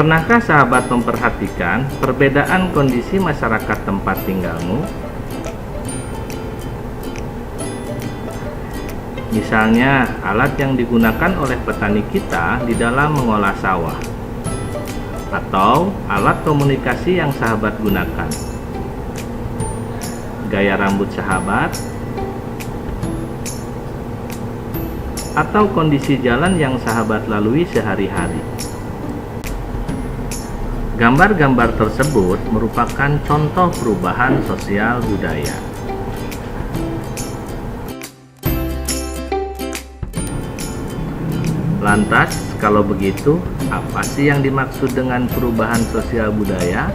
Pernahkah sahabat memperhatikan perbedaan kondisi masyarakat tempat tinggalmu? Misalnya, alat yang digunakan oleh petani kita di dalam mengolah sawah, atau alat komunikasi yang sahabat gunakan, gaya rambut sahabat, atau kondisi jalan yang sahabat lalui sehari-hari. Gambar-gambar tersebut merupakan contoh perubahan sosial budaya. Lantas, kalau begitu, apa sih yang dimaksud dengan perubahan sosial budaya?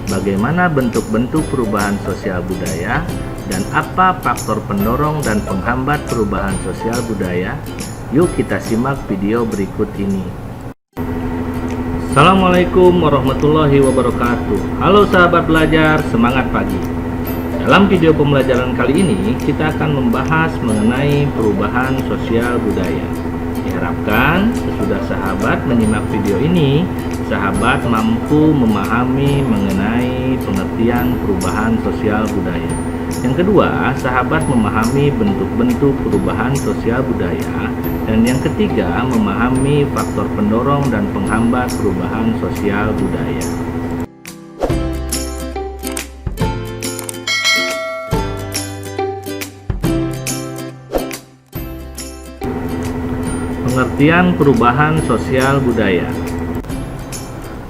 Bagaimana bentuk-bentuk perubahan sosial budaya? Dan apa faktor pendorong dan penghambat perubahan sosial budaya? Yuk kita simak video berikut ini. Assalamualaikum warahmatullahi wabarakatuh. Halo sahabat belajar, semangat pagi. Dalam video pembelajaran kali ini, kita akan membahas mengenai perubahan sosial budaya. Diharapkan sesudah sahabat menyimak video ini, sahabat mampu memahami mengenai pengertian perubahan sosial budaya. Yang kedua, sahabat memahami bentuk-bentuk perubahan sosial budaya. Dan yang ketiga, memahami faktor pendorong dan penghambat perubahan sosial budaya. Pengertian perubahan sosial budaya.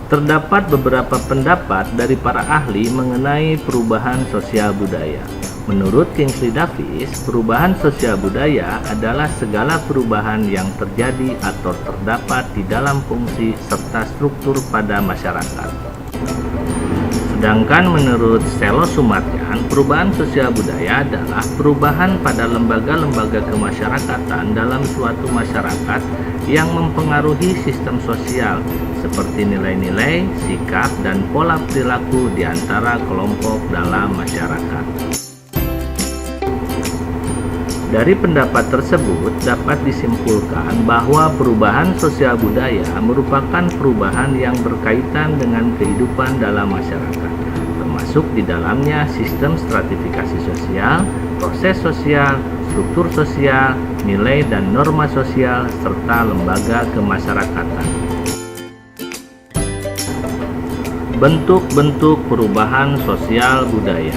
Terdapat beberapa pendapat dari para ahli mengenai perubahan sosial budaya. Menurut Kingsley Davis, perubahan sosial budaya adalah segala perubahan yang terjadi atau terdapat di dalam fungsi serta struktur pada masyarakat. Sedangkan menurut Selo Sumarjan, perubahan sosial budaya adalah perubahan pada lembaga-lembaga kemasyarakatan dalam suatu masyarakat yang mempengaruhi sistem sosial seperti nilai-nilai, sikap, dan pola perilaku di antara kelompok dalam masyarakat. Dari pendapat tersebut dapat disimpulkan bahwa perubahan sosial budaya merupakan perubahan yang berkaitan dengan kehidupan dalam masyarakat, termasuk di dalamnya sistem stratifikasi sosial, proses sosial, struktur sosial, nilai dan norma sosial, serta lembaga kemasyarakatan. Bentuk-bentuk perubahan sosial budaya.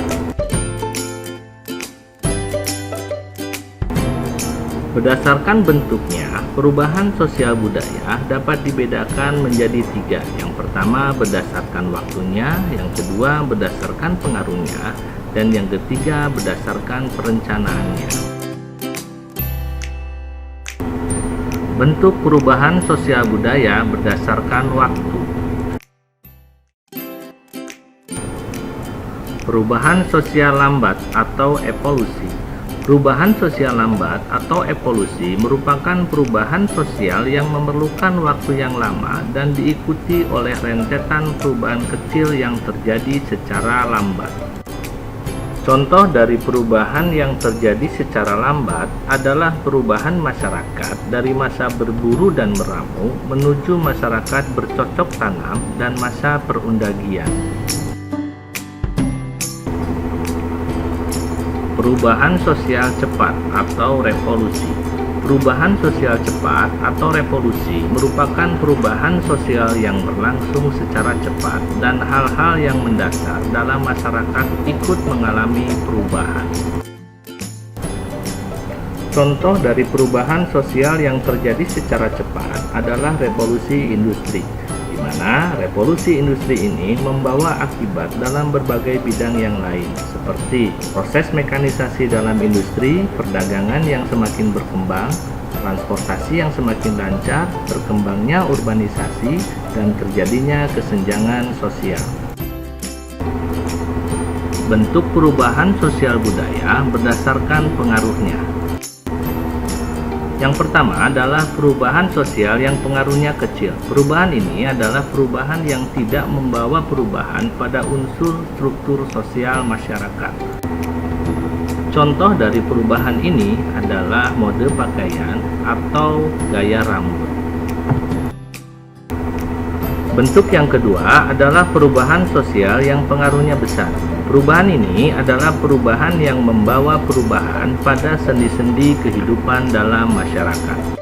Berdasarkan bentuknya, perubahan sosial budaya dapat dibedakan menjadi tiga. Yang pertama berdasarkan waktunya, yang kedua berdasarkan pengaruhnya, dan yang ketiga berdasarkan perencanaannya. Bentuk perubahan sosial budaya berdasarkan waktu. Perubahan sosial lambat atau evolusi. Perubahan sosial lambat atau evolusi merupakan perubahan sosial yang memerlukan waktu yang lama dan diikuti oleh rentetan perubahan kecil yang terjadi secara lambat. Contoh dari perubahan yang terjadi secara lambat adalah perubahan masyarakat dari masa berburu dan meramu menuju masyarakat bercocok tanam dan masa perundagian. Perubahan sosial cepat atau revolusi. Perubahan sosial cepat atau revolusi merupakan perubahan sosial yang berlangsung secara cepat dan hal-hal yang mendasar dalam masyarakat ikut mengalami perubahan. Contoh dari perubahan sosial yang terjadi secara cepat adalah revolusi industri, di mana revolusi industri ini membawa akibat dalam berbagai bidang yang lain, seperti proses mekanisasi dalam industri, perdagangan yang semakin berkembang, transportasi yang semakin lancar, berkembangnya urbanisasi, dan terjadinya kesenjangan sosial. Bentuk perubahan sosial budaya berdasarkan pengaruhnya. Yang pertama adalah perubahan sosial yang pengaruhnya kecil. Perubahan ini adalah perubahan yang tidak membawa perubahan pada unsur struktur sosial masyarakat. Contoh dari perubahan ini adalah mode pakaian atau gaya rambut. Bentuk yang kedua adalah perubahan sosial yang pengaruhnya besar. Perubahan ini adalah perubahan yang membawa perubahan pada sendi-sendi kehidupan dalam masyarakat.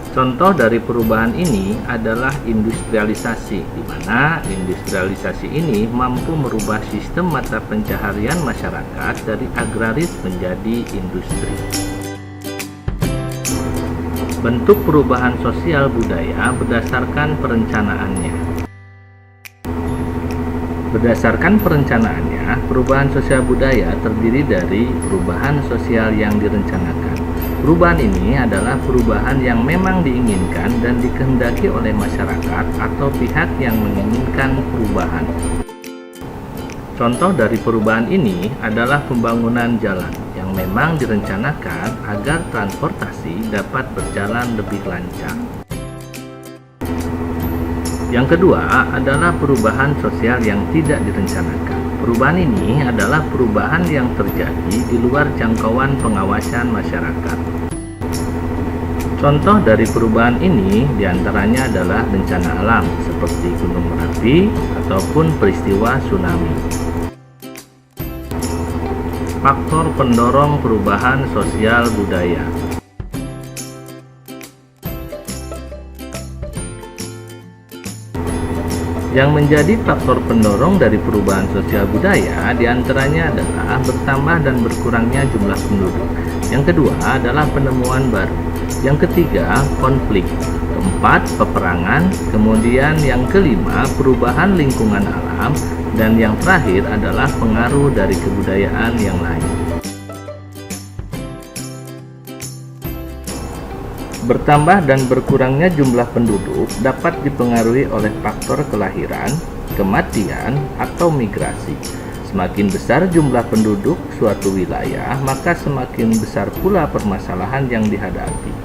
Contoh dari perubahan ini adalah industrialisasi, di mana industrialisasi ini mampu merubah sistem mata pencaharian masyarakat dari agraris menjadi industri. Bentuk perubahan sosial budaya berdasarkan perencanaannya. Berdasarkan perencanaannya, perubahan sosial budaya terdiri dari perubahan sosial yang direncanakan. Perubahan ini adalah perubahan yang memang diinginkan dan dikehendaki oleh masyarakat atau pihak yang menginginkan perubahan. Contoh dari perubahan ini adalah pembangunan jalan yang memang direncanakan agar transportasi dapat berjalan lebih lancar. Yang kedua adalah perubahan sosial yang tidak direncanakan. Perubahan ini adalah perubahan yang terjadi di luar jangkauan pengawasan masyarakat. Contoh dari perubahan ini diantaranya adalah bencana alam seperti gunung Merapi ataupun peristiwa tsunami. Faktor pendorong perubahan sosial budaya. Yang menjadi faktor pendorong dari perubahan sosial budaya diantaranya adalah bertambah dan berkurangnya jumlah penduduk. Yang kedua adalah penemuan baru. Yang ketiga, konflik. Keempat, peperangan. Kemudian yang kelima, perubahan lingkungan alam. Dan yang terakhir adalah pengaruh dari kebudayaan yang lain. Bertambah dan berkurangnya jumlah penduduk dapat dipengaruhi oleh faktor kelahiran, kematian, atau migrasi. Semakin besar jumlah penduduk suatu wilayah, maka semakin besar pula permasalahan yang dihadapi.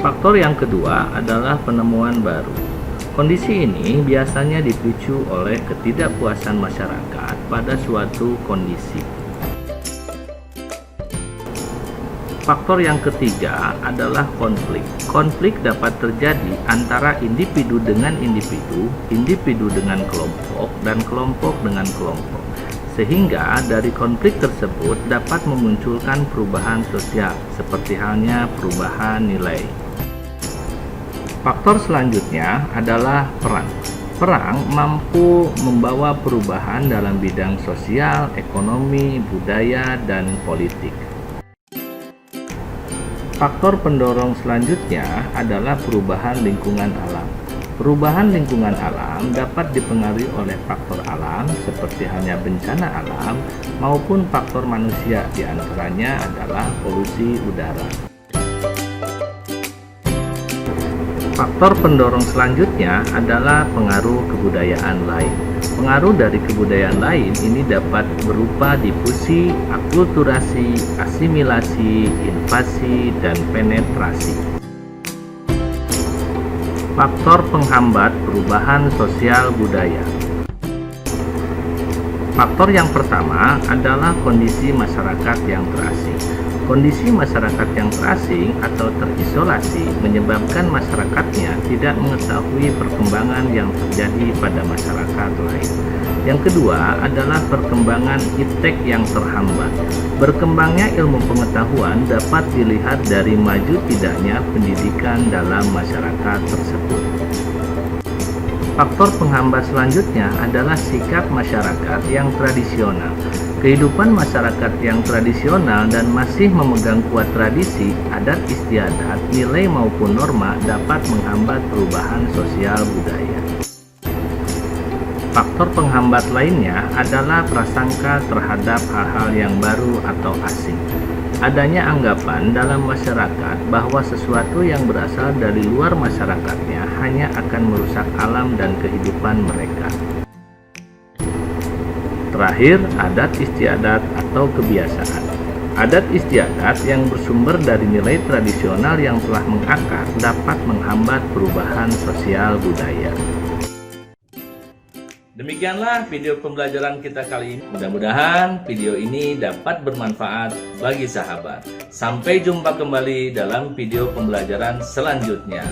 Faktor yang kedua adalah penemuan baru. Kondisi ini biasanya dipicu oleh ketidakpuasan masyarakat pada suatu kondisi. Faktor yang ketiga adalah konflik. Konflik dapat terjadi antara individu dengan individu, individu dengan kelompok, dan kelompok dengan kelompok. Sehingga dari konflik tersebut dapat memunculkan perubahan sosial, seperti halnya perubahan nilai. Faktor selanjutnya adalah perang. Perang mampu membawa perubahan dalam bidang sosial, ekonomi, budaya, dan politik. Faktor pendorong selanjutnya adalah perubahan lingkungan alam. Perubahan lingkungan alam dapat dipengaruhi oleh faktor alam seperti halnya bencana alam maupun faktor manusia, diantaranya adalah polusi udara. Faktor pendorong selanjutnya adalah pengaruh kebudayaan lain. Pengaruh dari kebudayaan lain ini dapat berupa difusi, akulturasi, asimilasi, invasi, dan penetrasi. Faktor penghambat perubahan sosial budaya. Faktor yang pertama adalah kondisi masyarakat yang terasing. Kondisi masyarakat yang terasing atau terisolasi menyebabkan masyarakatnya tidak mengetahui perkembangan yang terjadi pada masyarakat lain. Yang kedua adalah perkembangan iptek yang terhambat. Berkembangnya ilmu pengetahuan dapat dilihat dari maju tidaknya pendidikan dalam masyarakat tersebut. Faktor penghambat selanjutnya adalah sikap masyarakat yang tradisional. Kehidupan masyarakat yang tradisional dan masih memegang kuat tradisi, adat istiadat, nilai maupun norma dapat menghambat perubahan sosial budaya. Faktor penghambat lainnya adalah prasangka terhadap hal-hal yang baru atau asing. Adanya anggapan dalam masyarakat bahwa sesuatu yang berasal dari luar masyarakatnya hanya akan merusak alam dan kehidupan mereka. Terakhir, adat istiadat atau kebiasaan. Adat istiadat yang bersumber dari nilai tradisional yang telah mengakar dapat menghambat perubahan sosial budaya. Demikianlah video pembelajaran kita kali ini. Mudah-mudahan video ini dapat bermanfaat bagi sahabat. Sampai jumpa kembali dalam video pembelajaran selanjutnya.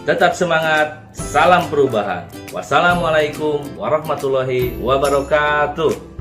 Tetap semangat, salam perubahan. Wassalamualaikum warahmatullahi wabarakatuh.